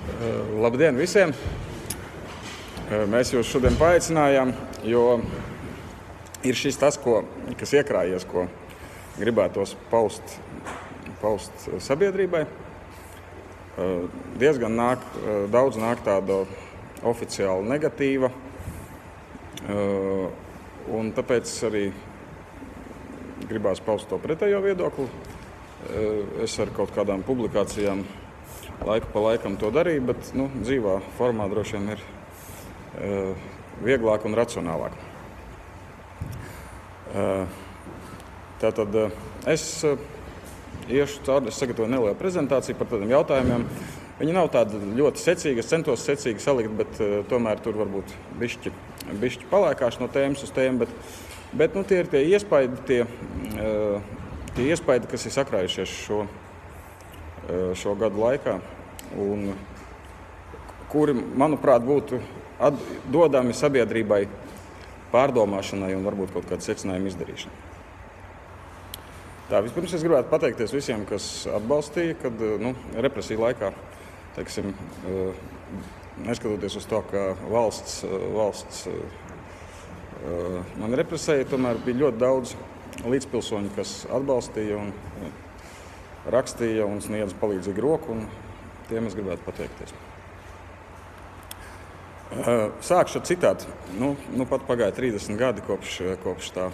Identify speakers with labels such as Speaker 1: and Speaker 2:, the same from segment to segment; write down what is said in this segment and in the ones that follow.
Speaker 1: Labdien visiem! Mēs jūs šodien paaicinājām, jo ir šis tas, kas iekrājies, ko gribētos paust sabiedrībai. Diezgan daudz nāk tāda oficiāli negatīva, un tāpēc arī gribās paust to pretējo viedokli. Es ar kaut kādām publikācijām laiku pa laikam to darīju, bet dzīvā formā droši vien ir vieglāk un racionālāk. Tātad es iešu cauri, es sagatavoju nelielu prezentāciju par tādiem jautājumiem. Viņi nav tādi ļoti secīgi, es centos secīgi salikt, bet tomēr tur varbūt bišķi palēkāšu no tēmas uz tēmu, bet tie ir tie iespaidi, tie iespaidi, kas ir sakrājušies šo gadu laikā, un kuri, manuprāt, būtu dodami sabiedrībai pārdomāšanai un varbūt kaut kādu secinājumu izdarīšanai. Vispirms es gribētu pateikties visiem, kas atbalstīja, kad represiju laikā, teiksim, neskatoties uz to, ka valsts man represēja, tomēr bija ļoti daudz līdzpilsoņu, kas atbalstīja un rakstīja un sniedza palīdzīgu roku, un tiem es gribētu pateikties. Sākšu ar citātu. Pat pagāja 30 gadi kopš tā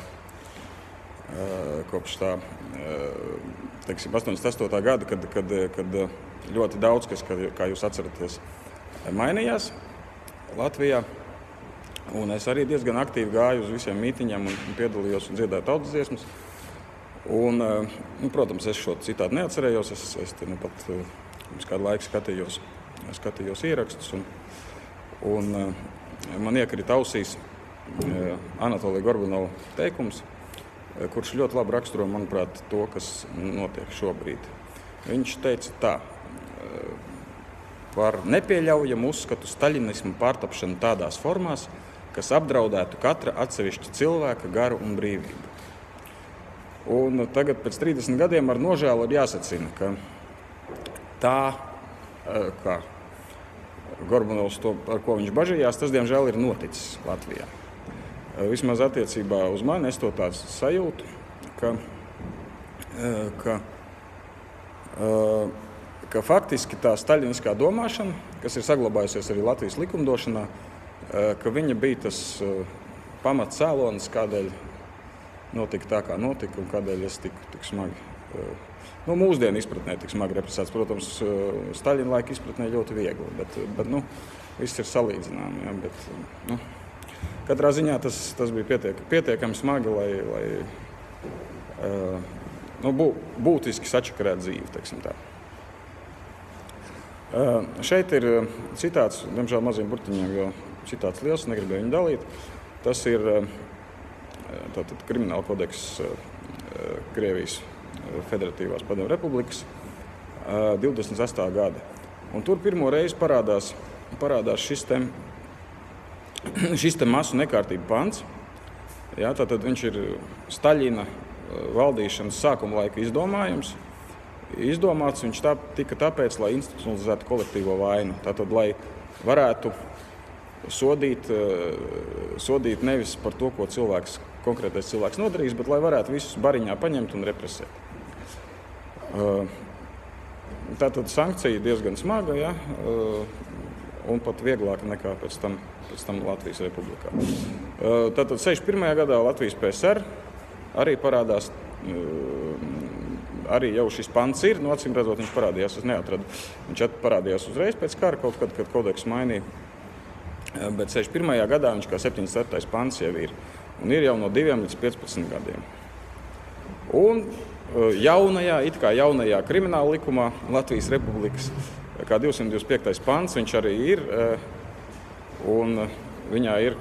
Speaker 1: teiksim, 88. gada, kad ļoti daudz, kas, kā jūs atceraties, mainījās Latvijā. Un es arī diezgan aktīvi gāju uz visiem mītiņiem un piedalījos un dziedāju tautas dziesmas. Un, protams, es šo citātu neatcerējos. Es te pat pirms kādu laiku skatījos ierakstus. Un man iekrita ausīs Anatolija Gorbanova teikums, kurš ļoti labi raksturo, manuprāt, to, kas notiek šobrīd. Viņš teica tā: par nepieļaujamu uzskatu staļinismu pārtapšanu tādās formās, kas apdraudētu katra atsevišķa cilvēka garu un brīvību. Un tagad pēc 30 gadiem ar nožēlu ir jāsacina, ka tā, kā Gorbanovs to, par ko viņš bažījās, tas, diemžēl, ir noticis Latvijā. Vismaz attiecībā uz mani es to tāds sajūtu, ka faktiski tā staļiniskā domāšana, kas ir saglabājusies arī Latvijas likumdošanā, ka viņa bija tas pamats cēlonis, kādēļ notika tā, kā notika, un kādēļ es tik smagi, mūsdienu izpratnē tik smagi represēts. Protams, Staļina laika izpratnē ļoti viegli, bet viss ir salīdzināmi. Ja, bet, katrā ziņā tas bija pietiekami smagi, lai būtiski sačakarētu dzīvi, teiksim tā. Šeit ir citāts, diemžēl maziem burtiņiem, jo citāts liels, negribēju viņu dalīt. Tas ir tātad Krimināla kodeks Krievijas Federatīvās Padomju Republikas 28. gada. Un tur pirmo reizi parādās šis te masu nekārtību pants. Ja, tātad viņš ir Staļina valdīšanas sākuma laika izdomājums. Izdomāts viņš tika tāpēc, lai institucionalizētu kolektīvo vainu. Tātad, lai varētu sodīt nevis par to, ko konkrētais cilvēks nodarīs, bet lai varētu visus bariņā paņemt un represēt. Tātad sankcija diezgan smaga, ja, un pat vieglāka nekā pēc tam Latvijas Republikā. Tātad 61. gadā Latvijas PSR arī parādās, arī jau šis pants ir, acīm redzot, viņš parādījās, es neatradu. Viņš parādījās uzreiz pēc kara, kaut kad kodeks mainīja, bet 61. gadā viņš kā 74. pants jau ir, un ir jau no 2 līdz 15 gadiem. Un jaunajā krimināla likumā Latvijas Republikas, kā 225. pants, viņš arī ir, un viņā ir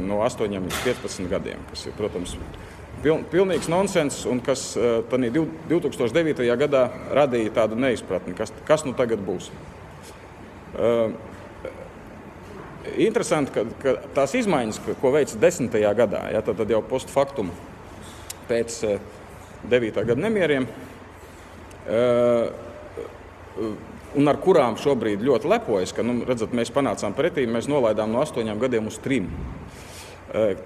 Speaker 1: no 8 līdz 15 gadiem, kas ir, protams, pilnīgs nonsens, un kas 2009. Gadā radīja tādu neizpratni, kas nu tagad būs. Interesanti, ka tās izmaiņas, ko veica 10. gadā, ja, tad jau post factum pēc 9. gada nemieriem, un ar kurām šobrīd ļoti lepojas, ka, redzat, mēs panācām pretī, mēs nolaidām no 8 gadiem uz 3.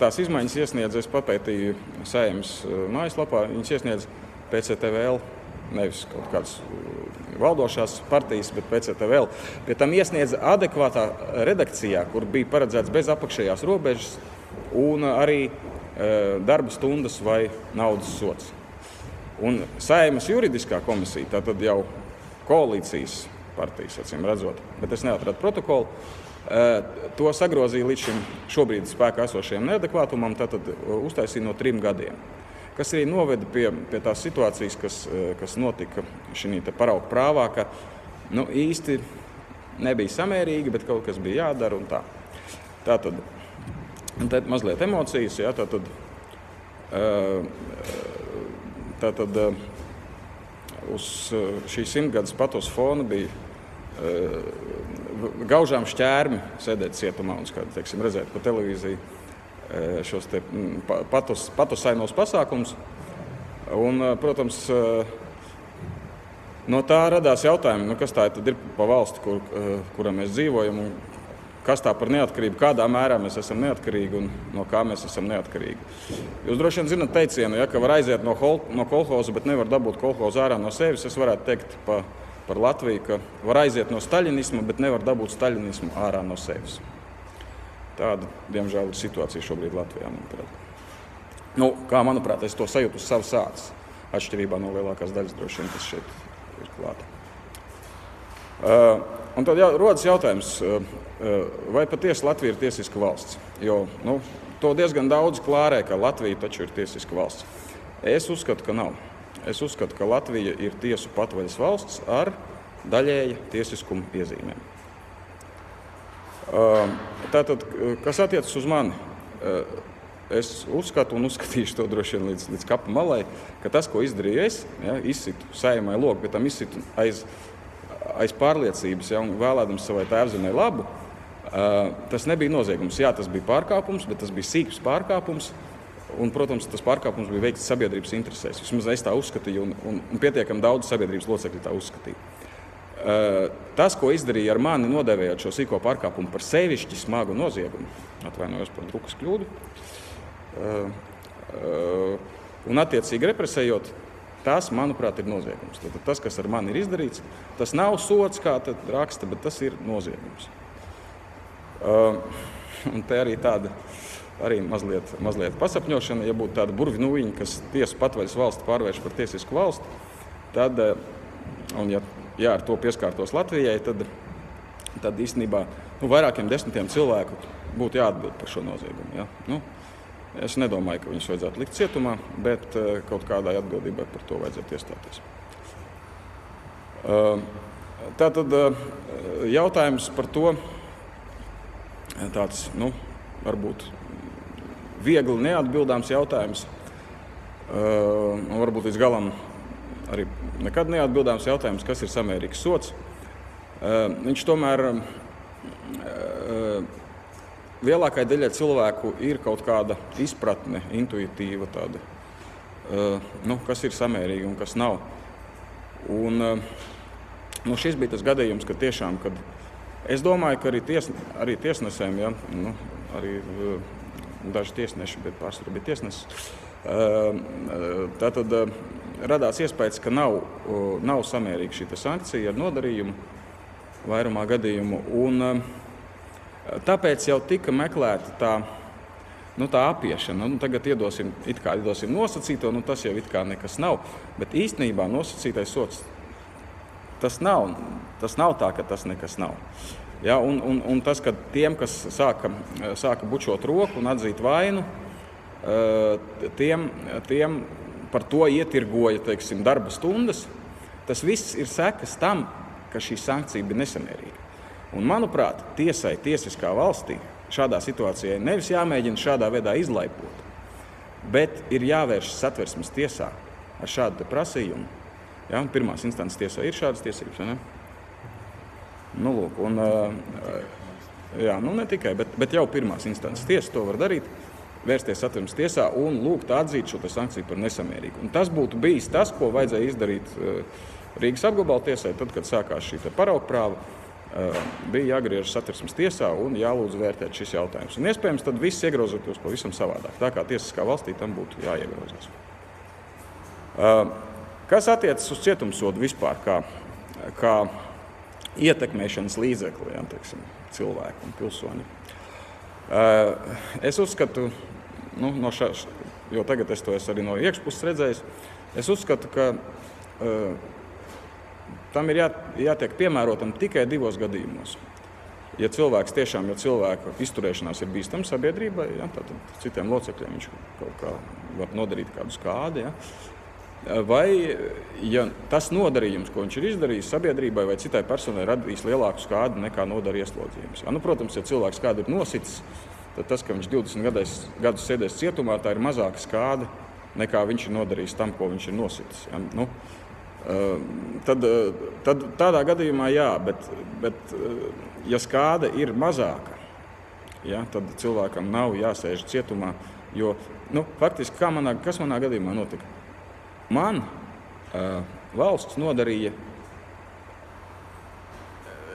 Speaker 1: Tās izmaiņas iesniedz, es papētīju Saeimas mājaslapā, viņas iesniedz PCTVL, nevis kaut kādas valdošās partijas, bet PCTVL. Pie tam iesniedz adekvātā redakcijā, kur bija paredzēts bez apakšējās robežas un arī darba stundas vai naudas sods. Un Saeimas juridiskā komisija, tātad jau koalīcijas partijas, acīm redzot, bet es neatradu protokolu, to sagrozīja līdz šim šobrīd spēkā esošajam neadekvātumam, tātad uztaisīja no 3 gadiem. Kas arī noveda pie tās situācijas, kas notika šī parauga prāvā, ka īsti nebija samērīgi, bet kaut kas bija jādara un tā. Tātad mazliet emocijas, jā, tātad uz šī 100-gades patos fona bija gaužām šķērmi sēdēt cietumā un, teiksim, redzēt pa televīziju šos te patosainos pasākums. Un, protams, no tā radās jautājumi, kas tā tad ir pa valsti, kurā mēs dzīvojam, un kas tā par neatkarību, kādā mērā mēs esam neatkarīgi un no kā mēs esam neatkarīgi. Jūs droši vien zināt teicienu, ja, ka var aiziet no kolhoza, bet nevar dabūt kolhozu ārā no sevis. Es varētu teikt par Latviju, ka var aiziet no staļinisma, bet nevar dabūt staļinismu ārā no sevis. Tāda, diemžēl, ir situācija šobrīd Latvijā, manuprāt. Kā manuprāt, es to sajūtu uz savas ādas, atšķirībā no lielākās daļas droši vien, kas šeit ir klāta. Un tad rodas jautājums, vai patiesi Latvija ir tiesiska valsts? Jo to diezgan daudz klārē, ka Latvija taču ir tiesiska valsts. Es uzskatu, ka nav. Es uzskatu, ka Latvija ir tiesu patvaļas valsts ar daļēja tiesiskuma iezīmēm. Tātad, kas attiecas uz mani, es uzskatu un uzskatīšu to droši vien līdz kapa malai, ka tas, ko izdarīju es, ja, izsitu Saeimai logu, bet tam izsitu aiz pārliecības, ja, un vēlēdams savai tēvzemei labu, tas nebija noziegums. Jā, tas bija pārkāpums, bet tas bija sīks pārkāpums. Un, protams, tas pārkāpums bija veikts sabiedrības interesēs. Vismaz es tā uzskatīju, un pietiekami daudz sabiedrības locekļi tā uzskatīja. Tas, ko izdarīja ar mani, nodēvējot šo sīko pārkāpumu par sevišķi smagu noziegumu, atvainojos par drukas kļūdu, un attiecīgi represējot, tas, manuprāt, ir noziegums. Tad tas, kas ar mani ir izdarīts, tas nav sods, kā tad raksta, bet tas ir noziegums. Un te arī tāda mazliet pasapņošana, ja būtu tāda burvinūjiņa, kas tiesu patvaļas valsti pārvērš par tiesisku valsti, tad, un ja ar to pieskārtos Latvijai, tad īstenībā vairākiem desmitiem cilvēku būtu jāatbild par šo noziegumu. Ja? Es nedomāju, ka viņus vajadzētu likt cietumā, bet kaut kādai atbildībai par to vajadzētu iestāties. Tātad jautājums par to, tāds, varbūt viegli neatbildāms jautājums, un varbūt līdz galam arī nekad neatbildāms jautājums, kas ir samērīgs sods. Viņš tomēr lielākai daļai cilvēku ir kaut kāda izpratne, intuitīva tāda, kas ir samērīgi un kas nav. Un šis bija tas gadījums, ka tiešām, kad es domāju, ka arī tiesnesēm, ja, arī daži tiesneši, bet pārsvarā bija tiesnesis, tātad radās iespējas, ka nav samērīga šī sankcija ar nodarījumu vairumā gadījumu. Un tāpēc jau tika meklēta tā apiešana. Tagad iedosim nosacīto, tas jau it kā nekas nav. Bet īstenībā nosacītais sods, tas nav tā, ka tas nekas nav. Ja, un tas, ka tiem, kas sāka bučot roku un atzīt vainu, tiem par to ietirgoja, teiksim, darba stundas, tas viss ir sekas tam, ka šī sankcija bija nesamērīga. Un, manuprāt, tiesai, tiesiskā valstī šādā situācijā nevis jāmēģina šādā veidā izlaipot, bet ir jāvēršas Satversmes tiesā ar šādu prasījumu. Ja, pirmās instances tiesā ir šādas tiesības, vai ne? Lūk, un, ne tikai, bet jau pirmās instances tiesa to var darīt, vērsties Satversmes tiesā un lūgt atzīt šo sankciju par nesamērīgu. Un tas būtu bijis tas, ko vajadzēja izdarīt Rīgas apgabala tiesai, tad, kad sākās šī paraugprāva, bija jāgriežas Satversmes tiesā un jālūdz vērtēt šis jautājums. Un iespējams, tad viss iegrozotos pavisam savādāk. Tā kā tiesiskā valstī tam būtu jāiegrozās. Kas attiecas uz cietumsodu vispār, kā ietekmēšanas līdzekli, ja, teiksim, cilvēku un pilsoņu? Es uzskatu, jo tagad es to esmu arī no iekšpuses redzējis, es uzskatu, ka tam ir jātiek piemērotam tikai 2 gadījumos. Ja cilvēka izturēšanās ir bīstama sabiedrībai, ja, tad citiem locekļiem viņš kaut kā var nodarīt kādu skādi, ja. Vai, ja tas nodarījums, ko viņš ir izdarījis sabiedrībai vai citai personai, radīs lielāku skādi nekā nodara ieslodzījums. Ja, protams, ja cilvēks kādu ir nositis, tad tas, ka viņš 20 gadus sēdēs cietumā, tā ir mazāka skāde nekā viņš ir nodarījis tam, ko viņš ir nositis. Ja. Tad tādā gadījumā jā, bet ja skāde ir mazāka, ja, tad cilvēkam nav jāsēž cietumā, jo faktiski, kas manā gadījumā notika? Man valsts nodarīja,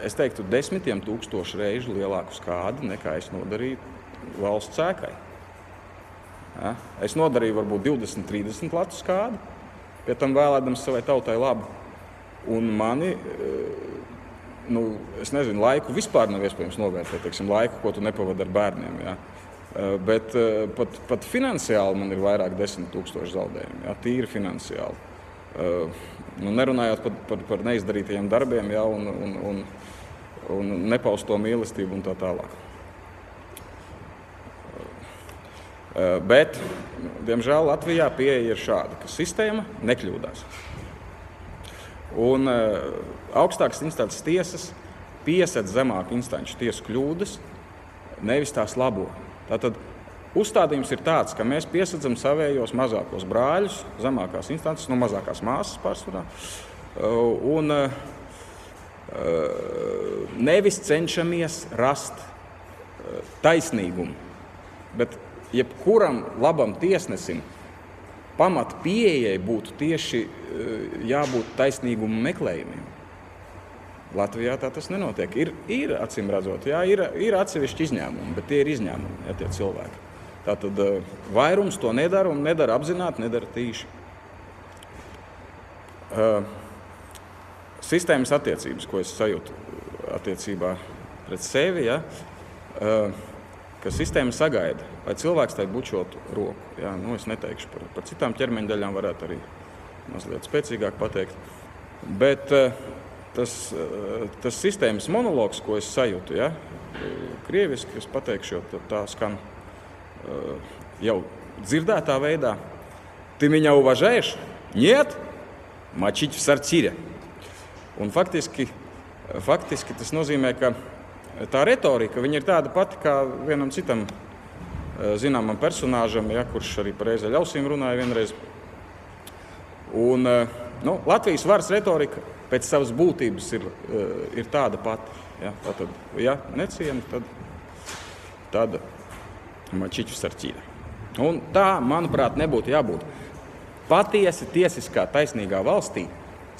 Speaker 1: es teiktu, 10 000 reižu lielāku skādi, nekā es nodarīju valsts ēkai. Ja, es nodarīju varbūt 20-30 latu skādi, pie tam vēlēdams savai tautai labu. Un mani, es nezinu, laiku vispār nav iespējams novērtēt, teiksim, laiku, ko tu nepavadi ar bērniem. Ja. Bet pat finansiāli man ir vairāk 10 000 zaudējumi, ja, tīri finansiāli. Nerunājot par neizdarītajiem darbiem, ja, un nepausto mīlestību un tā tālāk. Bet, diemžēl, Latvijā pieeja ir šāda, ka sistēma nekļūdās. Un augstākas instances tiesas piesedz zemāku instanču tiesu kļūdas, nevis tās labo. Tātad uzstādījums ir tāds, ka mēs piesedzam savējos mazākos brāļus, zemākās instances, mazākās māsas pārsvarā, un nevis cenšamies rast taisnīgumu, bet jebkuram labam tiesnesim pamat pieejai būtu tieši jābūt taisnīgumu meklējumiem. Latvijā tā tas nenotiek. Ir acīm redzot, jā, ir atsevišķi izņēmumi, bet tie ir izņēmumi, ja tie cilvēki. Tātad vairums to nedara un nedara apzināti, nedara tīši. Sistēmas attiecības, ko es sajūtu attiecībā pret sevi, ja, ka sistēma sagaida, lai cilvēks tai bučotu roku. Ja, es neteikšu par citām ķermeņdaļām, varētu arī mazliet spēcīgāk pateikt. Bet tas sistēmas monologs, ko es sajūtu, ja, krieviski, es pateikšu, jo tā skan jau dzirdētā veidā. Ты меня уважаешь? Нет? Мочить в сортире. Un faktiski tas nozīmē, ka tā retorika, viņa ir tāda pati kā vienam citam zināmam personāžam, ja, kurš arī par ēzeļausīm runāja vienreiz. Un Latvijas varas retorika pēc savas būtības ir tāda pati. Ja. Tātad, ja neciena, tad mačiķu sarķīra. Un tā, manuprāt, nebūtu jābūt. Patiesi tiesiskā taisnīgā valstī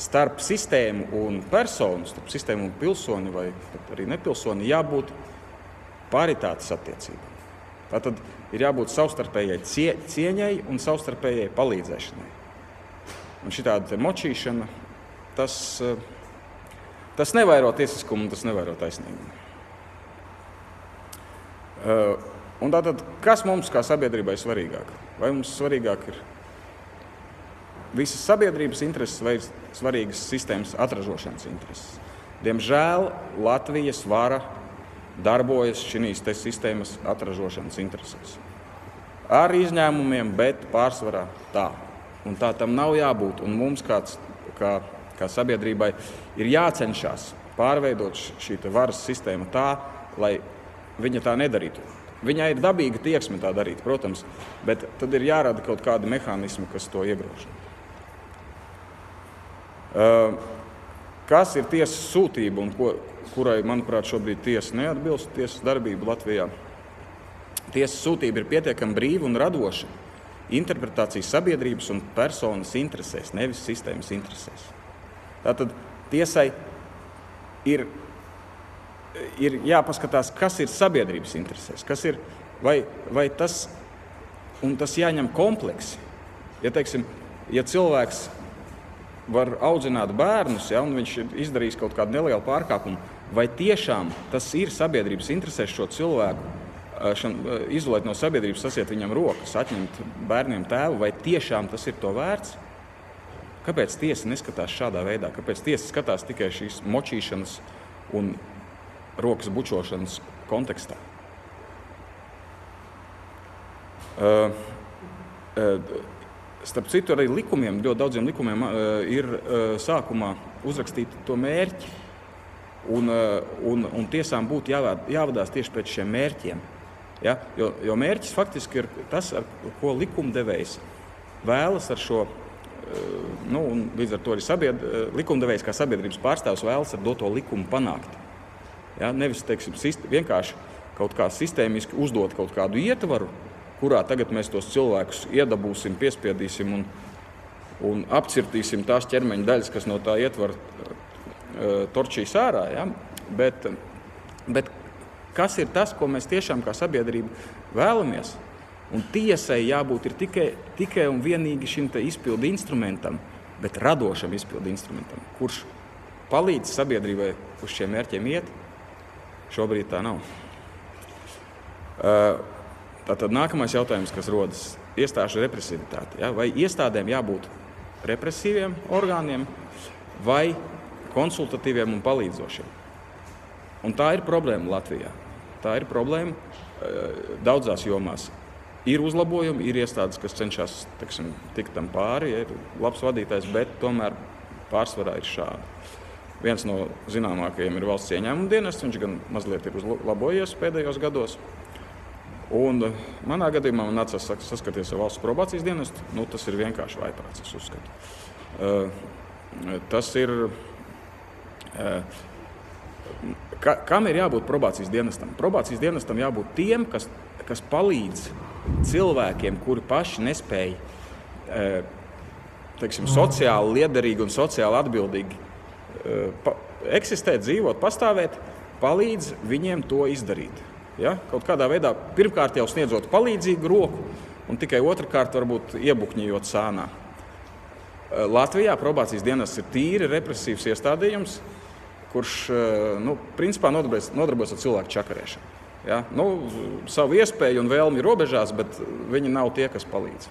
Speaker 1: starp sistēmu un personu, starp sistēmu un pilsoni vai arī nepilsoni jābūt paritātes attiecībā. Tātad ir jābūt savstarpējai cieņai un savstarpējai palīdzēšanai. Un šitāda močīšana, tas nevairo tiesiskumu un tas nevairo taisnīgumu. Un tātad, kas mums kā sabiedrībai svarīgāk? Vai mums svarīgāk ir visas sabiedrības intereses vai svarīgas sistēmas atražošanas intereses? Diemžēl Latvijas vara darbojas šīs sistēmas atražošanas interesēs. Ar izņēmumiem, bet pārsvarā tā. Un tā tam nav jābūt. Un mums kā sabiedrībai ir jācenšas pārveidot šī varas sistēma tā, lai viņa tā nedarītu. Viņai ir dabīga tieksme tā darīt, protams, bet tad ir jārada kaut kādi mehānismi, kas to iegrož. Kas ir tiesas sūtība un kurai, manuprāt, šobrīd tiesa neatbilst tiesas darbību Latvijā? Tiesas sūtība ir pietiekami brīva un radoša interpretācija sabiedrības un personas interesēs, nevis sistēmas interesēs. Tātad tiesai ir jāpaskatās, kas ir sabiedrības interesēs, kas ir, vai tas, un tas jāņem kompleksi. Ja, teiksim, ja cilvēks var audzināt bērnus, ja, un viņš ir izdarījis kaut kādu nelielu pārkāpumu, vai tiešām tas ir sabiedrības interesēs šo cilvēku izolēt no sabiedrības, sasiet viņam rokas, atņemt bērniem tēvu, vai tiešām tas ir to vērts? Kāpēc tiesa neskatās šādā veidā? Kāpēc tiesa skatās tikai šīs močīšanas un rokas bučošanas kontekstā? Starp citu, arī likumiem, ļoti daudziem likumiem ir sākumā uzrakstīti to mērķi, un tiesām būtu jāvadās tieši pēc šiem mērķiem. Ja? Jo mērķis faktiski ir tas, ar ko likumdevējs vēlas ar šo, un līdz ar to arī likumdevējs kā sabiedrības pārstāvs vēlas ar doto likumu panākt. Ja? Nevis, teiksim, vienkārši kaut kā sistēmiski uzdot kaut kādu ietvaru, kurā tagad mēs tos cilvēkus iedabūsim, piespiedīsim un apcirtīsim tās ķermeņa daļas, kas no tā ietvara torčīs ārā. Ja? Bet kas ir tas, ko mēs tiešām kā sabiedrība vēlamies? Un tiesai jābūt ir tikai un vienīgi šim te izpildu instrumentam, bet radošam izpildu instrumentam, kurš palīdz sabiedrībai uz šiem mērķiem iet. Šobrīd tā nav. Tātad nākamais jautājums, kas rodas, iestāžu represivitāte. Ja? Vai iestādēm jābūt represīviem orgāniem vai konsultatīviem un palīdzošiem? Un tā ir problēma Latvijā. Tā ir problēma daudzās jomās. Ir uzlabojumi, ir iestādes, kas cenšas, teiksim, tikt tam pāri, ir labs vadītājs, bet tomēr pārsvarā ir šādi. Viens no zināmākajiem ir valsts ieņēmuma dienests, viņš gan mazliet ir uzlabojies pēdējos gados. Un manā gadījumā man nācās saskaties ar valsts probācijas dienestu, tas ir vienkārši vaiprāts, es uzskatu. Tas ir... Kam ir jābūt probācijas dienestam? Probācijas dienestam jābūt tiem, kas palīdz cilvēkiem, kuri paši nespēja, teiksim, sociāli liederīgi un sociāli atbildīgi eksistēt, dzīvot, pastāvēt, palīdz viņiem to izdarīt. Ja? Kaut kādā veidā pirmkārt jau sniedzot palīdzīgu roku un tikai otrkārt varbūt iebukņījot sānā. Latvijā probācijas dienests ir tīri represīvs iestādījums, kurš principā nodarbojas ar cilvēku čakarēšanu. Ja? Savu iespēju un vēlmi robežās, bet viņi nav tie, kas palīdz.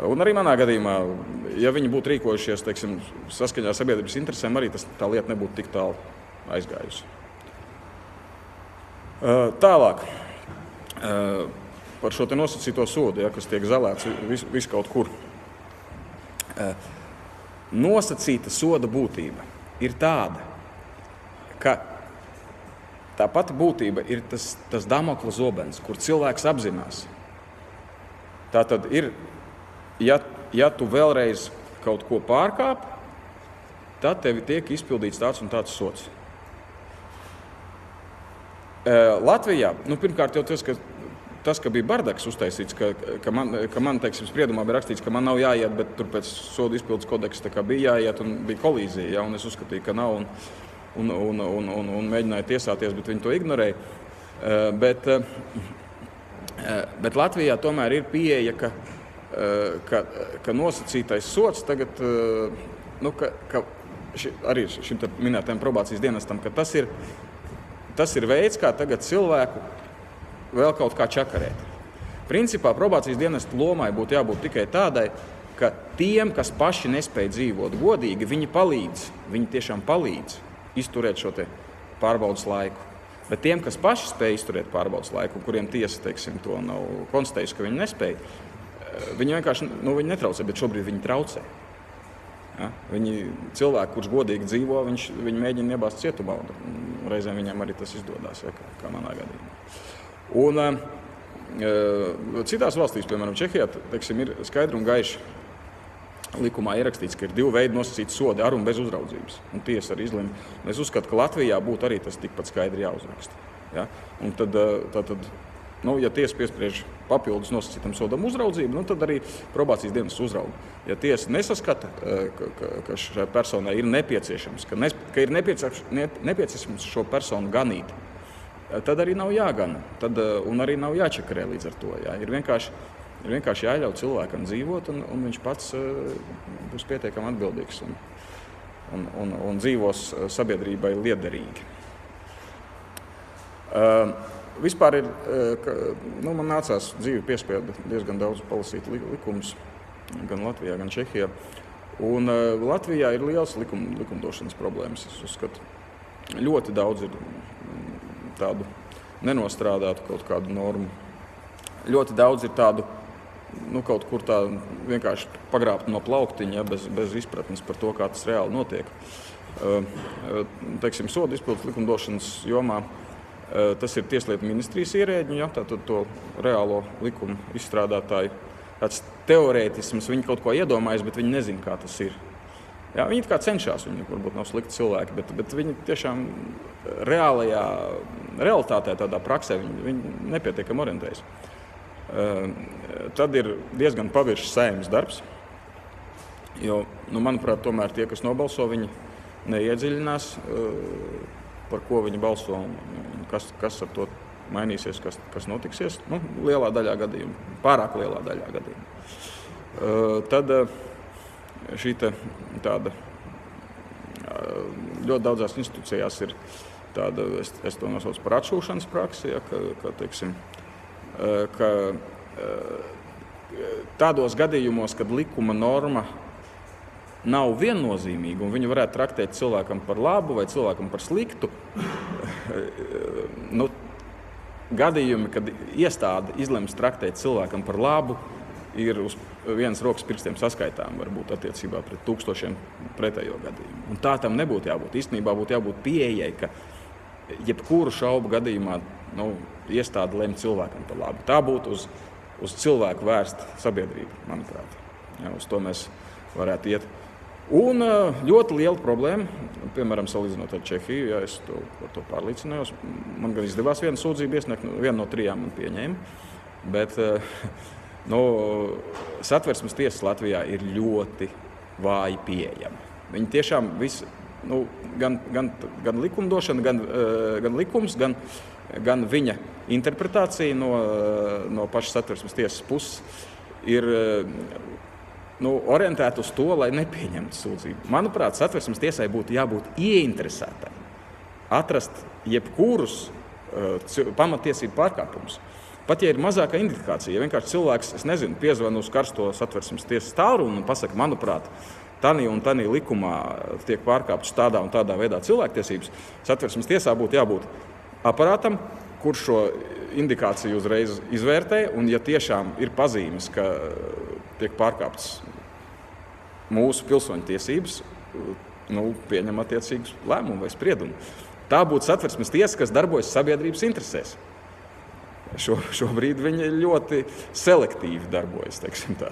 Speaker 1: Un arī manā gadījumā, ja viņi būtu rīkojušies, teiksim, saskaņā ar sabiedrības interesēm, arī tā lieta nebūtu tik tālu aizgājusi. Tālāk, par šo te nosacīto sodu, ja, kas tiek zalēts vis kaut kur. Nosacīta soda būtība ir tāda, ka tā pati būtība ir tas Damokla zobens, kur cilvēks apzinās. Tā tad ir, ja tu vēlreiz kaut ko pārkāp, tad tevi tiek izpildīts tāds un tāds sods. Latvijā, pirmkārt jau tas, ka bija bardaks uztaisīts, ka man teiksim, spriedumā bija rakstīts, ka man nav jāiet, bet tur pēc sodu izpildes kodeksa bija jāiet un bija kolīzija, ja, un es uzskatīju, ka nav un mēģināju tiesāties, bet viņi to ignorēja. Bet Latvijā tomēr ir pieeja, ka nosacītais sods tagad, arī šim minētajam probācijas dienestam, ka tas ir veids, kā tagad cilvēku vēl kaut kā čakarēt. Principā probācijas dienesta lomai būtu jābūt tikai tādai, ka tiem, kas paši nespēj dzīvot godīgi, viņi tiešām palīdz izturēt šo te pārbaudas laiku. Bet tiem, kas paši spēj izturēt pārbaudas laiku, kuriem tiesa, teiksim, to nav konstatējusi, ka viņi nespēj, viņi vienkārši, viņi netraucē, bet šobrīd viņi traucē. Ja? Cilvēki, kurš godīgi dzīvo, viņi mēģina iebāzt cietumā, un reizēm viņam arī tas izdodas, ja, kā manā gadījumā. Un citās valstīs, piemēram, Čehijā, teiksim, ir skaidri un gaiši likumā ierakstīts, ka ir divi veidi nosacīti sodi ar un bez uzraudzības. Un tiesa arī izlemj. Es uzskatu, ka Latvijā būtu arī tas tikpat skaidri jāuzraksta. Ja? Un tad ja tiesa piespriež papildus nosacītam sodam uzraudzību, tad arī probācijas dienas uzrauga. Ja tiesa nesaskata, ka šai personai ir nepieciešams, ka ir nepieciešams šo personu ganīt, tad arī nav jāgana, un arī nav jāčakarē līdz ar to. Jā. Ir vienkārši jāļauj cilvēkam dzīvot, un viņš pats būs pietiekami atbildīgs un dzīvos sabiedrībai liederīgi. Vispār ir, man nācās dzīvi piespieda diezgan daudz palasīt likumus, gan Latvijā, gan Čehijā. Un Latvijā ir liels likumdošanas problēmas, es uzskatu. Ļoti daudz ir tādu nenostrādātu kaut kādu normu. Ļoti daudz ir tādu, kaut kur tā vienkārši pagrābta no plauktiņa, bez izpratnes par to, kā tas reāli notiek. Teiksim, sodu izpildes likumdošanas jomā. Tas ir Tieslietu ministrijas ierēģi, tātad to reālo likumu izstrādātāju. Tāds teorētisms, viņi kaut ko iedomājas, bet viņi nezina, kā tas ir. Jā, viņi kā cenšas, viņi varbūt nav slikti cilvēki, bet viņi tiešām realitātē, tādā praksē, viņi nepietiekami orientējas. Tad ir diezgan paviršs Saeimas darbs, jo, manuprāt, tomēr tie, kas nobalso, viņi neiedziļinās, par ko viņi balso un kas ar to mainīsies, kas notiksies. Lielā daļā gadījumu, pārāk lielā daļā gadījumu. Tad šī tāda ļoti daudzās institūcijās ir tāda, es to nosaucu par atšūšanas praksi, ka tādos gadījumos, kad likuma norma nav viennozīmīga un viņu varētu traktēt cilvēkam par labu vai cilvēkam par sliktu, gadījumi, kad iestāde izlems traktēt cilvēkam par labu, ir uz vienas rokas pirkstiem saskaitām, varbūt attiecībā pret tūkstošiem pretējo gadījumu. Un tā tam nebūtu jābūt. Īstenībā būtu jābūt pieejai, ka jebkuru šaubu gadījumā iestāde lem cilvēkam par labu. Tā būtu uz cilvēku vērsta sabiedrība, manuprāt. Jā, uz to mēs varētu iet. Un ļoti liela problēma, piemēram, salīdzinot ar Čehiju, ja es par to pārliecinājos, man gan izdevās vienu sūdzību iesniegt, vienu no 3 man pieņēma, bet Satversmes tiesas Latvijā ir ļoti vāji pieejama. Viņi tiešām visi, gan likumdošana, gan likums, gan viņa interpretācija no pašas Satversmes tiesas puses ir orientēta uz to, lai nepieņemtu sūdzību. Manuprāt, Satversmes tiesai būtu jābūt ieinteresētai atrast jebkurus pamatiesību pārkāpumus. Pat ja ir mazākā indikācija, ja vienkārši cilvēks, piezvana uz karsto Satversmes tiesas tālruni un pasaka, manuprāt, tanī un tanī likumā tiek pārkāptas tādā un tādā veidā cilvēktiesības, Satversmes tiesā būtu jābūt aparātam, kurš šo indikāciju uzreiz izvērtē, un ja tiešām ir pazīmes, ka tiek pārkāptas mūsu pilsoņu tiesības, pieņem attiecīgus lēmumu vai spriedumu. Tā būtu Satversmes tiesa, kas darbojas sabiedrības interesēs. Šobrīd viņi ļoti selektīvi darbojas, teiksim tā.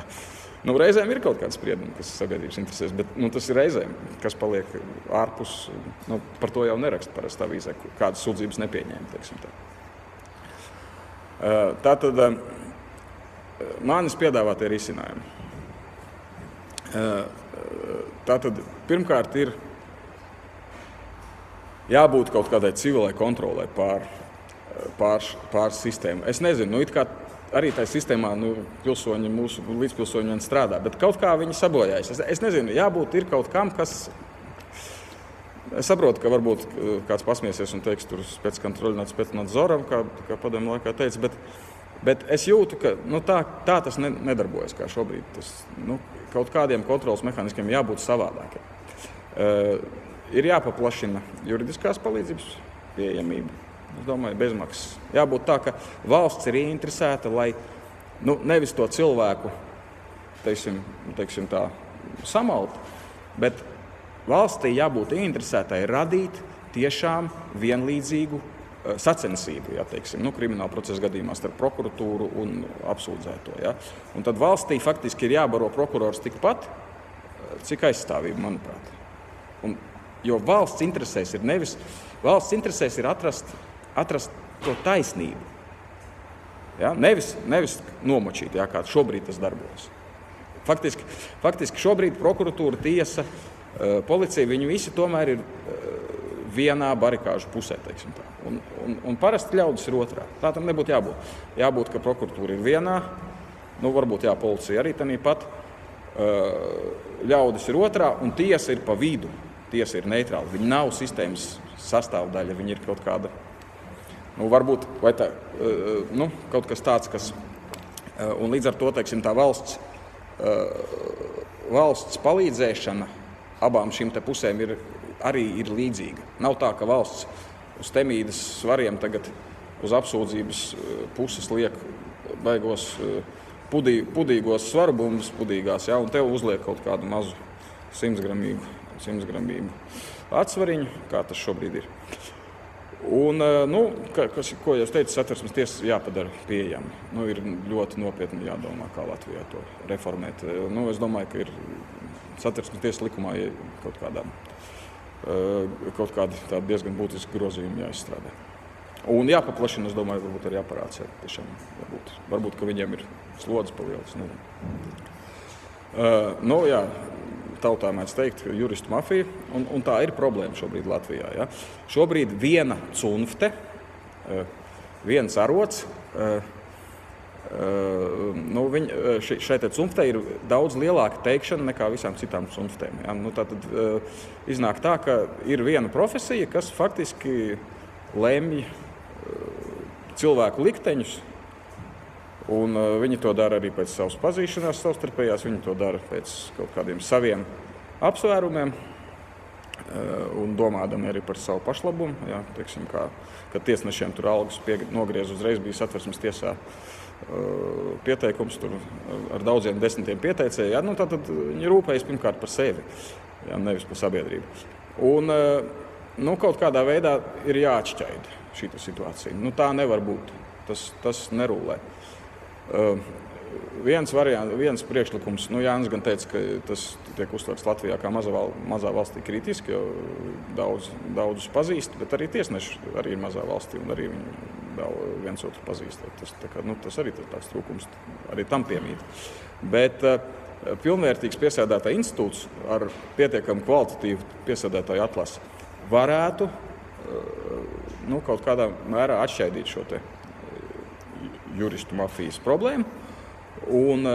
Speaker 1: Reizēm ir kaut kāds spriedumi, kas sabiedrības interesēs, bet tas ir reizēm, kas paliek ārpus, par to jau neraksta parasti avīzē, kādas sūdzības nepieņēma, teiksim tā. Tātad manis piedāvātie risinājumi. Tātad pirmkārt ir jābūt kaut kādai civilai kontrolai pār sistēmu. Es nezinu, it kā arī tajā sistēmā pilsoņi, mūsu līdzpilsoņi vien strādā, bet kaut kā viņi sabojājas. Es nezinu, jābūt ir kaut kam, kas... Es saprotu, ka varbūt kāds pasmiesies un teiks tur spēckontroļnādzoram, kā padomju laikā teica, bet es jūtu, ka tā tas nedarbojas kā šobrīd. Kaut kādiem kontrolas mehānismiem jābūt savādākiem. Ir jāpaplašina juridiskās palīdzības pieejamība. Es domāju, bezmaksas. Jābūt tā, ka valsts ir ieinteresēta, lai nevis to cilvēku, teiksim tā, samalt, bet valstī jābūt ieinteresētai radīt tiešām vienlīdzīgu sacensību, krimināla procesa gadījumā starp prokuratūru un apsūdzēto. Ja? Un tad valstī faktiski ir jābaro prokurors tikpat, cik aizstāvība, manuprāt. Jo valsts interesēs ir atrast to taisnību. Ja? Nevis nomočīt, ja, kā šobrīd tas darbojas. Faktiski šobrīd prokuratūra, tiesa, policija, viņi visi tomēr ir vienā barikāžu pusē, teiksim tā. Un parasti ļaudis ir otrā. Tā tam nebūtu jābūt. Jābūt, ka prokuratūra ir vienā, varbūt policija arī tanī pat. Ļaudis ir otrā un tiesa ir pa vidu. Tiesa ir neitrāla. Viņi nav sistēmas sastāvdaļa, viņi ir kaut kāda, varbūt, vai tā, kaut kas tāds, kas, un līdz ar to, teiksim, tā valsts palīdzēšana abām šīm te pusēm arī ir līdzīga. Nav tā, ka valsts uz temīdas svariem tagad uz apsūdzības puses liek baigos pudīgos svarbumbas pudīgās, ja, un tev uzliek kaut kādu mazu 100-gramīgu atsvariņu, kā tas šobrīd ir. Un, ko jau teicu, Satversmes tiesa jāpadara pieejami. Ir ļoti nopietni jādomā, kā Latvijā to reformēt. Es domāju, ka ir Satversmes tiesas likumā kaut kādi tādi diezgan būtiski grozījumi jāizstrādā. Un jāpaplašina, es domāju, varbūt arī aparāts. Varbūt, ka viņiem ir slodzes palielas. Tautā mēdz teikt, juristu mafija, un tā ir problēma šobrīd Latvijā. Ja? Šobrīd viena cunfte, viens arots, šai te cunftei ir daudz lielāka teikšana nekā visām citām cunftēm. Ja? Tātad iznāk tā, ka ir viena profesija, kas faktiski lemj cilvēku likteņus, un viņi to dara arī pēc savas pazīšanās savstarpējās, viņi to dara pēc kaut kādiem saviem apsvērumiem un domādami arī par savu pašlabumu. Jā, teiksim, kad tiesnešiem tur algas nogriez uzreiz bija Satversmes tiesā pieteikums tur ar daudziem desmitiem pieteicēju. Jā, tātad viņi rūpējas pirmkārt par sevi, jā, nevis par sabiedrību. Un kaut kādā veidā ir jāatšķaida šī situācija. Tā nevar būt. Tas nerulē. Viens priekšlikums, Jānis gan teica, ka tas tiek uztverts Latvijā kā mazā valstī kritiski, jo daudzus pazīst, bet arī tiesneši arī ir mazā valstī un arī viņi viens otru pazīst. Tas arī tāds trūkums, arī tam piemīt. Bet pilnvērtīgs piesēdētāja institūts ar pietiekami kvalitatīvu piesēdētāju atlasi varētu kaut kādā mērā atšķaidīt šo te juristu mafijas problēmu. Un,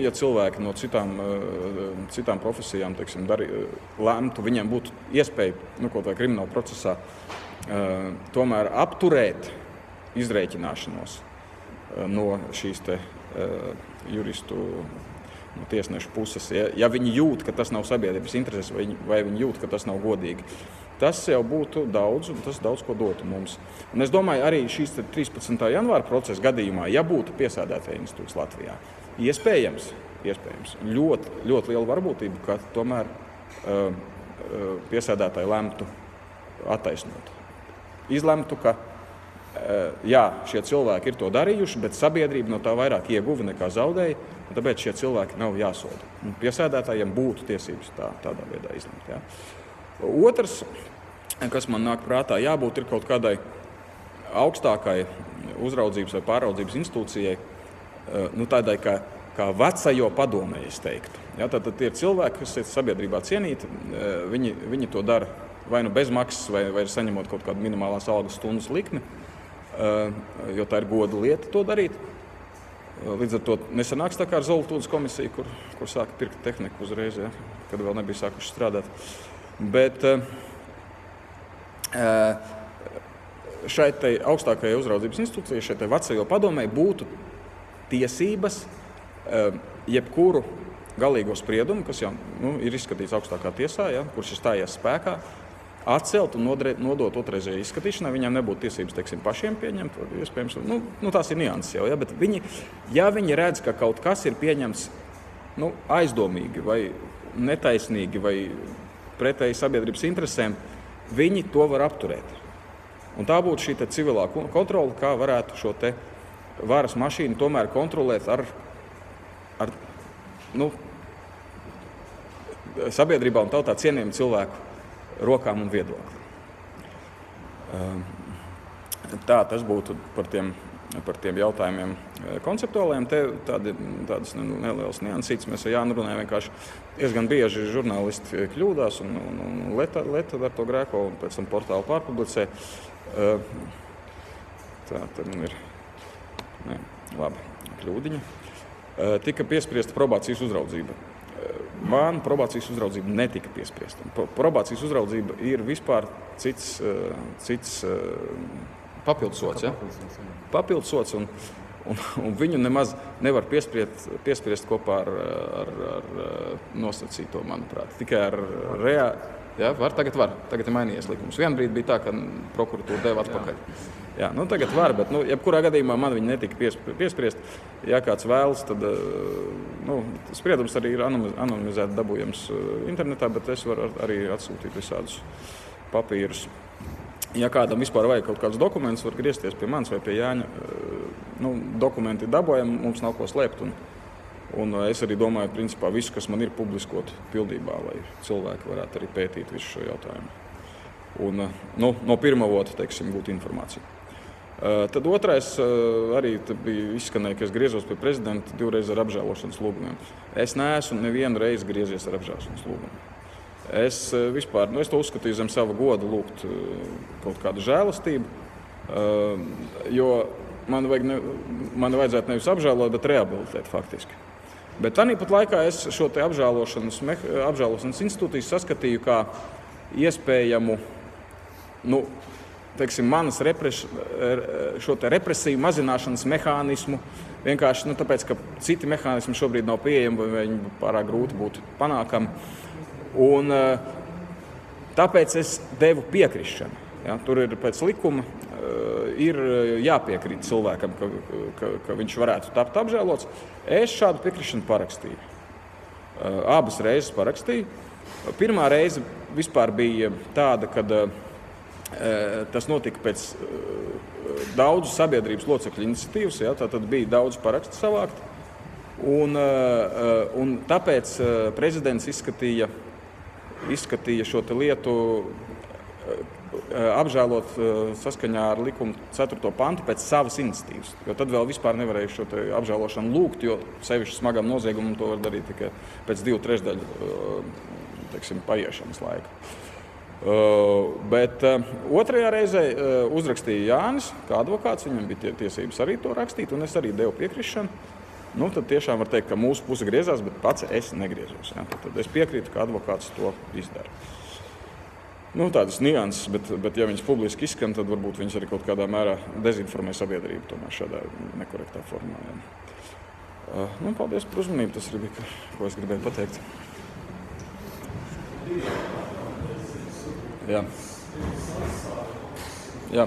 Speaker 1: ja cilvēki no citām profesijām, teiksim, lemtu, viņiem būtu iespēja, kaut vai krimināla procesā, tomēr apturēt izrēķināšanos no šīs te juristu tiesnešu puses. Ja viņi jūt, ka tas nav sabiedrības intereses, vai viņi jūt, ka tas nav godīgi. Tas jau būtu daudz, un tas daudz ko dotu mums. Un es domāju, arī šīs 13. janvāra procesa gadījumā, ja būtu piesēdētāja institūts Latvijā, iespējams, ļoti, ļoti liela varbūtība, ka tomēr piesēdētāji lemtu attaisnot. Izlemtu, ka šie cilvēki ir to darījuši, bet sabiedrība no tā vairāk ieguva nekā zaudēja, un tāpēc šie cilvēki nav jāsoda. Un piesēdētājiem būtu tiesības tādā veidā izlemt. Ja? Otrs, kas man nāk prātā, jābūt ir kaut kādai augstākai uzraudzības vai pāraudzības institūcijai, tādai kā vecajo padomē, es teiktu. Ja, tad tie ir cilvēki, kas ir sabiedrībā cienīti, viņi to dara vai bez maksas, vai saņemot kaut kādu minimālās algas stundas likmi, jo tā ir goda lieta to darīt. Līdz ar to nesanāks tā kā ar Zoltūdas komisiju, kur sāka pirkt tehniku uzreiz, ja, kad vēl nebija sākuši strādāt. Bet šai augstākajai uzraudzības institūcijai, šai vecajo padomei būtu tiesības jebkuru galīgo spriedumu, kas jau ir izskatīts augstākā tiesā, ja, kurš ir stājies spēkā, atcelt un nodot otrreizēji izskatīšanai. Viņiem nebūtu tiesības, teiksim, pašiem pieņemt, iespējams, tās ir nianses jau, ja, bet ja viņi redz, ka kaut kas ir pieņemts aizdomīgi vai netaisnīgi vai pretēji sabiedrības interesēm, viņi to var apturēt. Un tā būtu šī civilā kontrole, kā varētu šo te varas mašīnu tomēr kontrolēt ar sabiedrībā un tautā cienījumu cilvēku rokām un viedokli. Tā tas būtu par tiem par tiem jautājumiem konceptuāliem. Te tādas nelielas niansītes. Mēs ar Jānu runājam vienkārši diezgan bieži žurnālisti kļūdās un Leta ar to grēko un pēc tam portālu pārpublicē. Tā, tad man ir labi kļūdiņa. Tika piespriesta probācijas uzraudzība. Man probācijas uzraudzība netika piespriesta. Probācijas uzraudzība ir vispār cits papildsots, ja? Papildsots, un viņu nemaz nevar piespriest kopā ar nosacīto, manuprāt. Tikai ar reāli. Ja, tagad ir mainījies likums. Vienbrīd bija tā, ka prokuratūra deva atpakaļ. Jā, tagad var, bet jebkurā gadījumā man viņi netika piespriest. Ja kāds vēlas, tad spriedums arī ir anonimizēti dabūjams internetā, bet es varu arī atsūtīt visādus papīrus. Ja kādam vispār vajag kaut kādus dokumentus, var griezties pie manis vai pie Jāņa. Dokumenti dabūjam, mums nav ko slēpt. Un es arī domāju, principā, visu, kas man ir publiskot pildībā, lai cilvēki varētu arī pētīt visu šo jautājumu. Un no pirmā avota, teiksim, gūt informāciju. Tad otrais arī bija izskanēja, ka es griezos pie prezidenta 2 reizes ar apžēlošanas lūgumiem. Es neesmu nevienu reizi griezies ar apžēlošanas lūgumu. Es vispār, es to uzskatīju zem sava goda lūgt kaut kādu žēlastību, jo man vajadzētu nevis apžēlot, bet rehabilitēt faktiski. Bet tāpat laikā es šo te apžēlošanas institūciju saskatīju kā iespējamu, manas šo te represiju mazināšanas mehānismu, vienkārši tāpēc, ka citi mehānismi šobrīd nav pieejami vai viņi pārāk grūti būtu panākami. Un tāpēc es devu piekrišanu. Ja, tur ir pēc likuma ir jāpiekrīt cilvēkam, ka viņš varētu tapt apžēlots. Es šādu piekrišanu parakstīju. Abas reizes parakstīju. Pirmā reize vispār bija tāda, kad tas notika pēc daudzu sabiedrības locekļu iniciatīvas. Ja, tad bija daudz parakstu savākt. Un tāpēc prezidents izskatīja šo te lietu apžēlot saskaņā ar likumu 4. pantu pēc savas iniciatīvas. Jo tad vēl vispār nevarēja šo te apžēlošanu lūgt, jo sevišķi smagam noziegumam to var darīt tikai pēc 2/3 paiešanas laika. Bet otrajā reizē uzrakstīja Jānis, kā advokāts, viņam bija tiesības arī to rakstīt, un es arī devu piekrišanu. Tad tiešām var teikt, ka mūsu puse griezās, bet pats es negriezos. Ja? Tad es piekrītu, ka advokāts to izdara. Tādas nianses, bet ja viņas publiski izskan, tad varbūt viņas arī kaut kādā mērā dezinformē sabiedrību tomēr šādā nekorektā formā. Ja? Paldies par uzmanību, tas arī bija, ko es gribēju pateikt. Jā. Jā.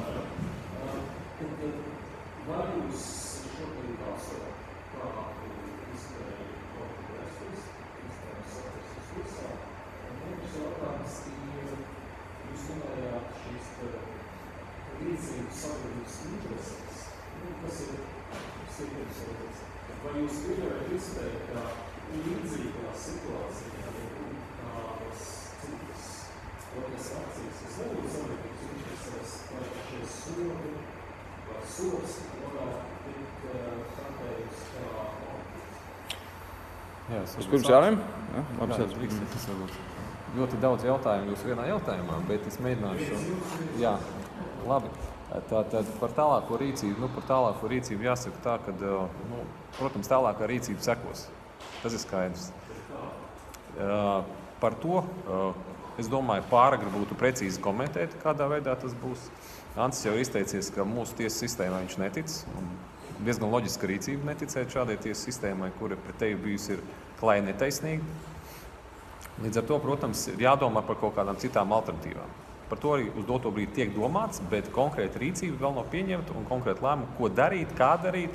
Speaker 2: Vai jūs gribētu izteikt, ka līdzīgā situācijā kādas citas organizācijas, kas nebūtu sabiedrības interesēs, vai šie sodi vai sods varētu tikt traktējusi kā
Speaker 1: Pirms jāriem?
Speaker 3: Tas varbūt ļoti daudz jautājumu jūs vienā jautājumā, bet es mēģināšu. Jā, labi. Tātad par tālāko rīcību jāsaka tā, ka, protams, tālākā rīcība sekos. Tas ir skaidrs. Par to, es domāju, pāragri būtu precīzi komentēt, kādā veidā tas būs. Ancis jau izteicies, ka mūsu tiesas sistēmā viņš netic. Diezgan loģiska rīcība neticēt šādai tiesas sistēmai, kura pretēji bijusi ir klāja netaisnīga. Līdz ar to, protams, ir jādomā par kaut kādām citām alternatīvām. Par to arī uz doto brīdi tiek domāts, bet konkrēta rīcība vēl nav pieņemta un konkrēta lēmuma, ko darīt, kā darīt.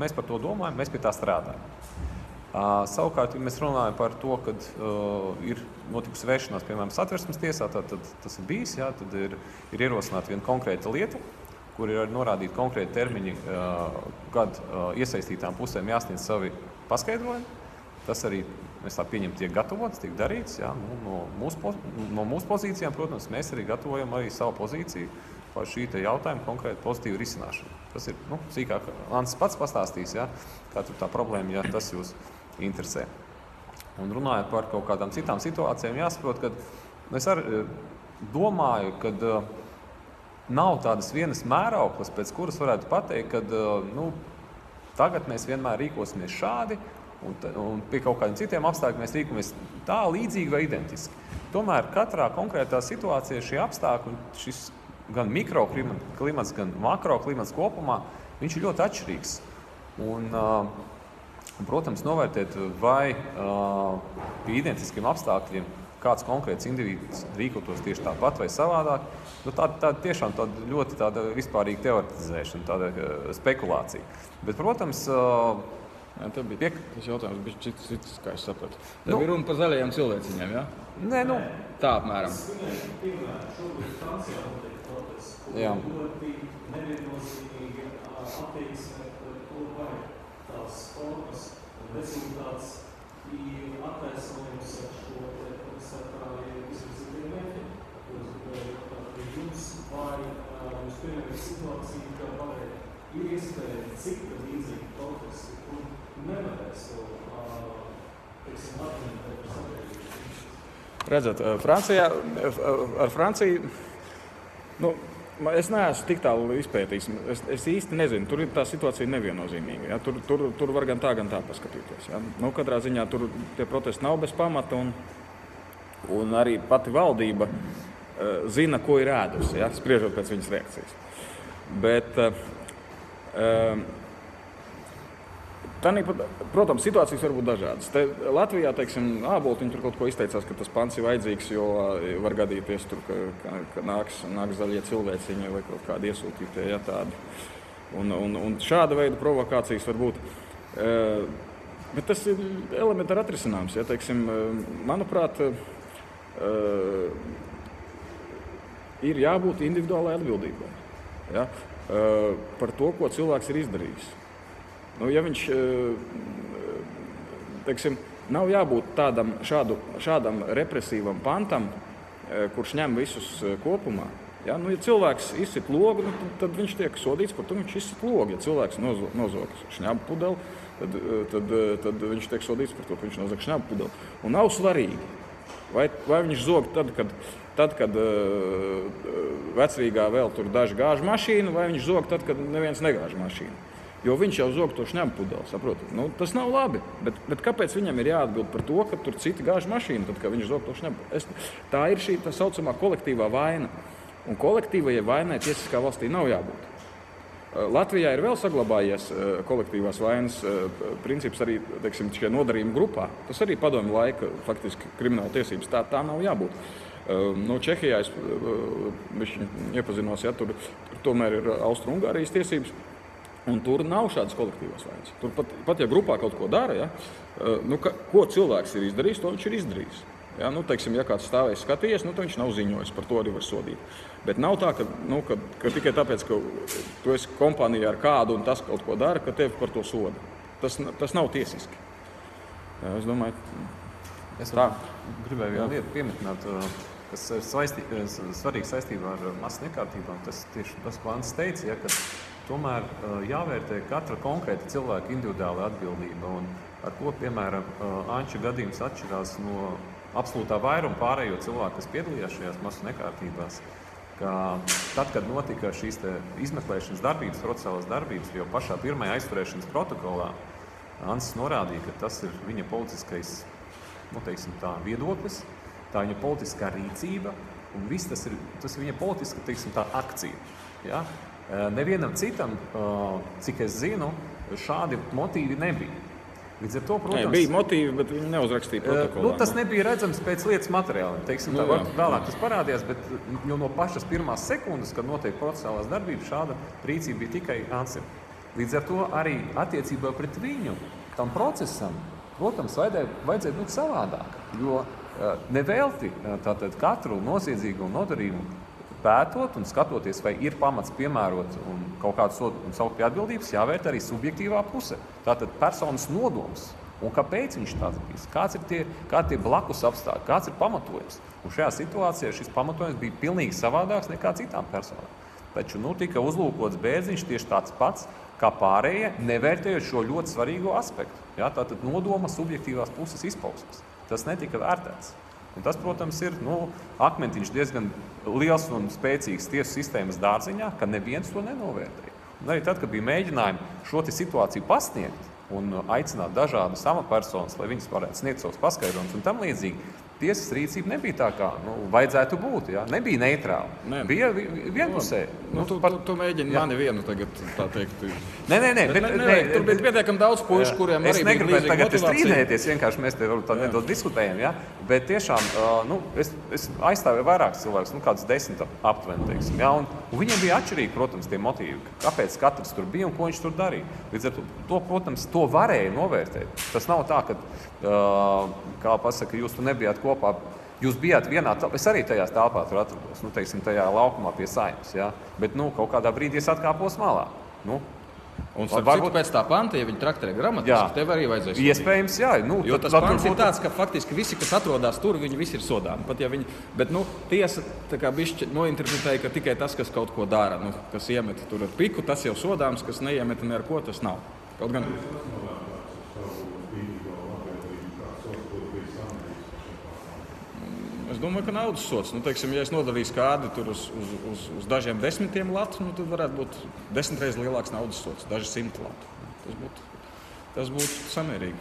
Speaker 3: Mēs par to domājam, mēs pie tā strādājam. Savukārt, ja mēs runājam par to, kad ir notikusi vēršanās, piemēram, Satversmes tiesā, tad tas ir bijis, jā, tad ir ierosināta viena konkrēta lieta, kur ir norādīti konkrēti termiņi, kad iesaistītām pusēm jāsniedz savi paskaidrojumi. Tas arī, mēs tā pieņem, tiek gatavots, tiek darīts. Jā, no mūsu pozīcijām, protams, mēs arī gatavojam arī savu pozīciju par šī jautājuma konkrēti pozitīvu risināšanu. Tas ir sīkāk. Ansis pats pastāstīs, kā tur tā problēma, ja tas jūs interesē. Un runājot par kaut kādām citām situācijām, jāsaprot, ka es arī domāju, ka nav tādas vienas mērauklas, pēc kuras varētu pateikt, ka tagad mēs vienmēr rīkosimies šādi, un pie kaut kādiem citiem apstākļiem mēs rīkojamies tā līdzīgi vai identiski. Tomēr katrā konkrētā situācijā šie apstākļi, šis gan mikroklimats, gan makroklimats kopumā, viņš ir ļoti atšķirīgs. Un, protams, novērtēt, vai pie identiskiem apstākļiem kāds konkrēts individs rīkotos tieši tāpat vai savādāk, tā tiešām tāda ļoti tāda vispārīga teoretizēšana, tāda spekulācija. Bet, protams,
Speaker 1: tas jautājums bija cits, kā es sapratu. Tā bija runa par zaļajām cilvēciņām, jā?
Speaker 3: Nē,
Speaker 1: tā apmēram.
Speaker 2: Šobrīd Francijā notiek protests, ļoti neviennozīmīgi attieksme par to, vai tās formas un rezultāts ir attaisnojums ar šo protestētāju izvirzītiem mērķiem. Jums vai jūs pieņemat situāciju, ka ir iespēja cita līdzīga protesti, kur nevarēs to argumentēt par sabiedrību?
Speaker 1: Redzat, ar Franciju, es neesmu tik tālu izpētījis. Es īsti nezinu, tur ir tā situācija neviennozīmīga. Ja? Tur var gan tā paskatīties. Ja? Katrā ziņā tur tie protesti nav bez pamata, un arī pati valdība zina, ko ir ēdusi, ja? Spriežot pēc viņas reakcijas. Bet, protams, situācijas var būt dažādas. Latvijā, teiksim, Āboltiņš tur kaut ko izteicās, ka tas pants ir vajadzīgs, jo var gadīties tur, ka nāks zaļie cilvēciņi vai kaut kādi iesūtītie, ja, tādi. Un šāda veida provokācijas var būt. Bet tas ir elementāri atrisināms. Ja, teiksim, manuprāt, ir jābūt individuālai atbildībai, ja, par to, ko cilvēks ir izdarījis. Ja viņš, teiksim, nav jābūt šādam represīvam pantam, kurš ņem visus kopumā. Ja, ja cilvēks izsit logu, tad viņš tiek sodīts par to, viņš izsit logu. Ja cilvēks nozog šņabu pudeli, tad viņš tiek sodīts par to, ka viņš nozog šņabu pudeli. Un nav svarīgi, vai viņš zog tad, kad vecrīgā vēl tur daži gāž mašīnu, vai viņš zog tad, kad neviens negāž mašīnu. Jo viņš jau zog to šņabu pudeli, saprotat? Tas nav labi, bet kāpēc viņam ir jāatbild par to, ka tur citi gāž mašīnu, tad, kad viņš zog to šņabu pudeli? Tā ir šī tā saucamā kolektīvā vaina. Un kolektīvajai vainai tiesiskā valstī nav jābūt. Latvijā ir vēl saglabājies kolektīvās vainas princips arī, teiksim, šajā nodarījuma grupā. Tas arī padomju laika faktiski krimināla tiesības. Tā nav jābūt. Čehijā es iepazinos, ja, tur tomēr ir Austru-Ungārijas tiesības, un tur nav šādas kolektīvās vainas. Tur pat ja grupā kaut ko dara, ja, ko cilvēks ir izdarījis, to viņš ir izdarījis. Ja, teiksim, ja kāds stāvēs skatījies, tad viņš nav ziņojis, par to arī var sodīt. Bet nav tā, ka tikai tāpēc, ka tu esi kompānijā ar kādu un tas kaut ko dara, ka tevi par to soda. Tas nav tiesiski. Ja, es domāju,
Speaker 3: es gribēju vienu lietu pieminēt, kas ir svarīgi saistībā ar masas nekārtībām. Tas tieši tas, ko Ansis teica, ja, ka tomēr jāvērtē katra konkrēta cilvēka individuāla atbildība. Un ar ko, piemēram, Anča gadījums atšķirās no absolūtā vairuma pārējo cilvēku, kas piedalījās šajās masu nekārtībās, ka tad, kad notika šīs izmeklēšanas darbības, procesuālās darbības, jau pašā pirmajā aizturēšanas protokolā Ansis norādīja, ka tas ir viņa politiskais, teiksim tā, viedoklis, tā viņa politiskā rīcība, un viss tas ir viņa politiska, teiksim tā, akcija. Ja? Nevienam citam, cik es zinu, šādi motīvi nebija. Līdz ar to, protams,
Speaker 1: bija motīvi, bet viņi neuzrakstīja protokolā.
Speaker 3: Tas nebija redzams pēc lietas materiāliem. Teiksim, tā, vēlāk tas parādījās, bet no pašas pirmās sekundes, kad notiek procesuālās darbības, šāda rīcība bija tikai Ansim. Līdz ar to arī attiecībā pret viņu, tam procesam, protams, vajadzēja savādāk. Jo nevelti tātad katru noziedzīgu nodarījumu pētot un skatoties, vai ir pamats piemērot un kaut kādu sodu un saukt pie atbildības, jāvērt arī subjektīvā puse. Tātad personas nodoms un kāpēc viņš tāds bijis, kādi ir tie blakus apstākļi, kāds ir pamatojums. Un šajā situācijā šis pamatojums bija pilnīgi savādāks nekā citām personām. taču tika uzlūkots Bērziņš tieši tāds pats, kā pārējie, nevērtējot šo ļoti svarīgo aspektu. Ja? Tātad nodoma subjektīvās puses izpausmes. Tas netika vērtēts. Un tas, protams, ir akmentiņš diezgan liels un spēcīgs tiesu sistēmas dārziņā, ka neviens to nenovērtēja. Un arī tad, kad bija mēģinājumi šo situāciju pasniegt un aicināt dažādas amatpersonas, lai viņas varētu sniegt savus paskaidrojumus un tam līdzīgi, tiesas rīcība nebija tā, kā vajadzētu būt. Ja? Nebija neitrāla. Bija vienpusēji.
Speaker 1: Tu mēģini mani vienu tagad, tā teikt.
Speaker 3: Nē.
Speaker 1: Tur bija pietiekami daudz puišu, kuriem arī bija līdzīga
Speaker 3: tagad
Speaker 1: motivācija.
Speaker 3: Strīdēties, vienkārši mēs te varbūt tā nedaudz diskutējam, ja? Bet tiešām, es aizstāvēju vairākus cilvēkus, kādus 10 aptuveni, teiksim, ja? Un viņiem bija atšķirīgi, protams, tie motīvi, kāpēc katrs tur bija un ko viņš tur darīja. Līdz ar to, protams, to varēja novērtēt. Tas nav tā, ka, kā pasaka, jūs tu nebijāt kopā, jūs bijāt vienā telpā, es arī tajās telpā tur atrados, teiksim, tajā laukumā pie Saeimas, ja? Bet, kaut kādā brīdī es atkāpos malā.
Speaker 1: Un varbūt pēc tā panta, ja viņi trakterē gramatiski, tev arī vajadzēs.
Speaker 3: Iespējams, jā.
Speaker 1: Jo tas pants ir tāds, ka faktiski visi, kas atrodas tur, viņi visi ir sodāmi. Pat ja viņi, bet, tiesa tā kā bišķi nointerpretēja, ka tikai tas, kas kaut ko dara, kas iemet tur ar piku, tas jau sodāms, kas neiemet ne ar ko, tas nav. Kaut gan... Es domāju, ka naudas sots. Teiksim, ja es nodalīju kādi tur uz dažiem desmitiem latu, tad varētu būt 10 reizes lielāks naudas sots, daži 100 latu. Tas būtu samērīgi.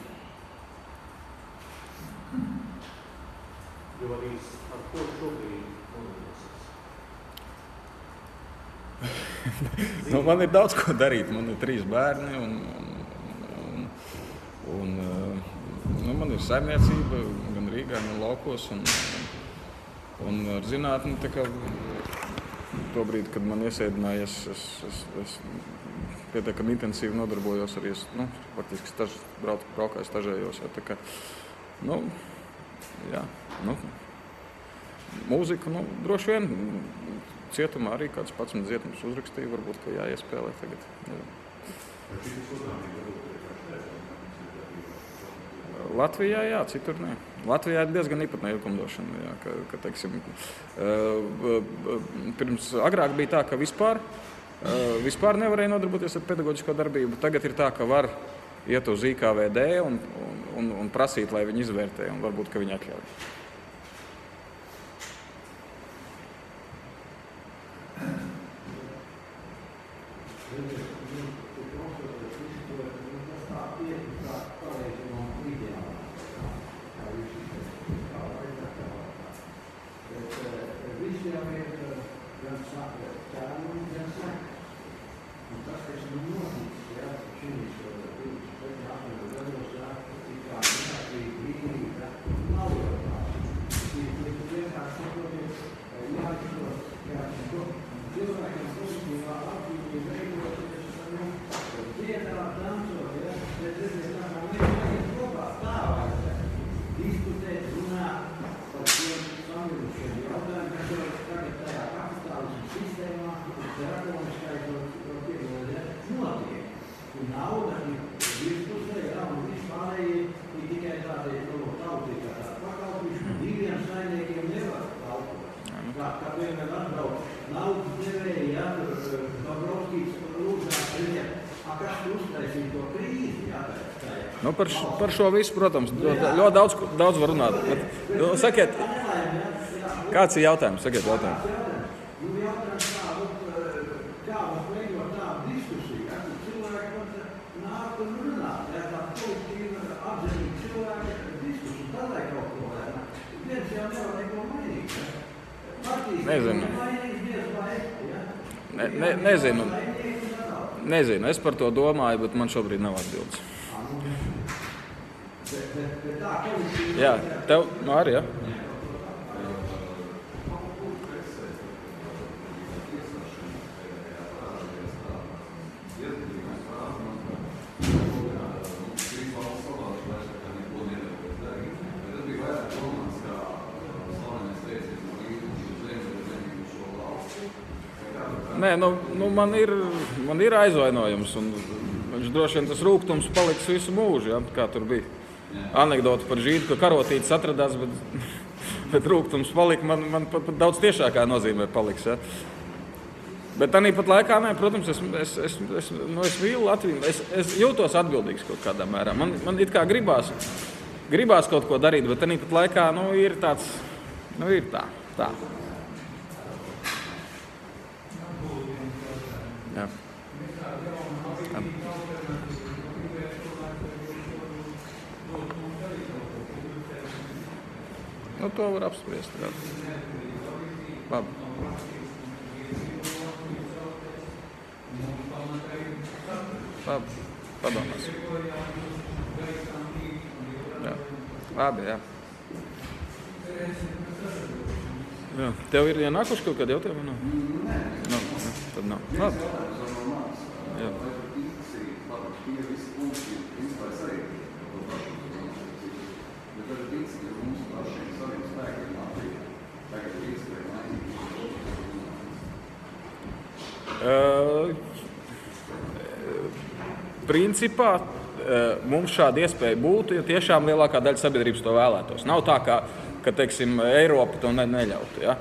Speaker 2: Jo arī ar ko šobrīd nodalīsies?
Speaker 1: Man ir daudz ko darīt. Man ir 3 bērni un man ir saimniecība gan Rīgā, gan laukos. Un ar zinātni, to brīdi, kad man iesēdināja, es pietiekami intensīvi nodarbojos arī. Faktiski braukāju stažējos. Mūzika, droši vien cietumā arī kāds 11 dziesmas uzrakstīja, varbūt, ka jāiespēlē tagad. Latvijā, jā, citur nē. Latvijā ir diezgan īpatnēja likumdošana. Jā, ka teiksim, pirms agrāk bija tā, ka vispār nevarēja nodarboties ar pedagoģisko darbību. Tagad ir tā, ka var iet uz IKVD un prasīt, lai viņi izvērtē, un varbūt, ka viņi atļauj. Par šo visu, protams, ļoti daudz var runāt. Sakiet, kāds ir jautājums? Sakiet jautājumu.
Speaker 2: Jautājums kā var veidot tādu diskusiju, ka cilvēki nāk un runā, tā pozitīva apzinīga cilvēka diskusija, tādai kaut ko vērā. Viens jau nevar neko mainīt.
Speaker 1: Nezinu, es par to domāju, bet man šobrīd nav atbildes. Jā, tev arī, jā? Nē, man ir aizvainojums, un viņš droši vien tas rūgtums paliks visu mūžu, ja? Kā tur bija anekdota par žīdu, ka karotītis atradās, bet rūgtums palika, man pat daudz tiešākā nozīmē paliks. Ja? Bet tāpat laikā, protams, es vīlu Latviju. Es jūtos atbildīgs kaut kādā mērā. Man it kā gribās kaut ko darīt, bet tāpat laikā ir tāds, ir tā. Jā. To var apspriest. Labi. Padomāsim. Jā. Labi, jā. Jā. Tev ir ienākuši kaut kādi jautājumi? Nav. Tad nav. Labi. Jā. Principā mums šāda iespēja būtu, ja tiešām lielākā daļa sabiedrības to vēlētos. Nav tā, ka teiksim, Eiropa to neļautu. Ja?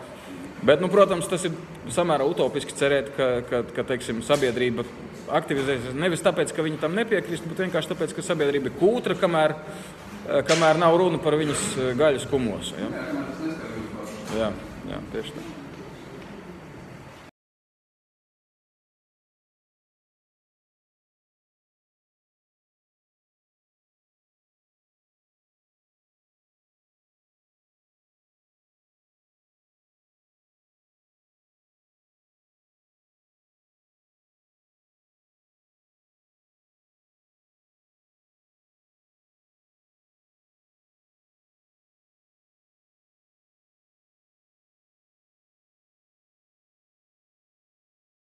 Speaker 1: Bet, protams, tas ir samērā utopiski cerēt, ka teiksim, sabiedrība aktivizēsies nevis tāpēc, ka viņi tam nepiekrist, bet vienkārši tāpēc, ka sabiedrība ir kūtra, kamēr nav runa par viņas gaļas kumosu. Ja? Jā, tieši tā.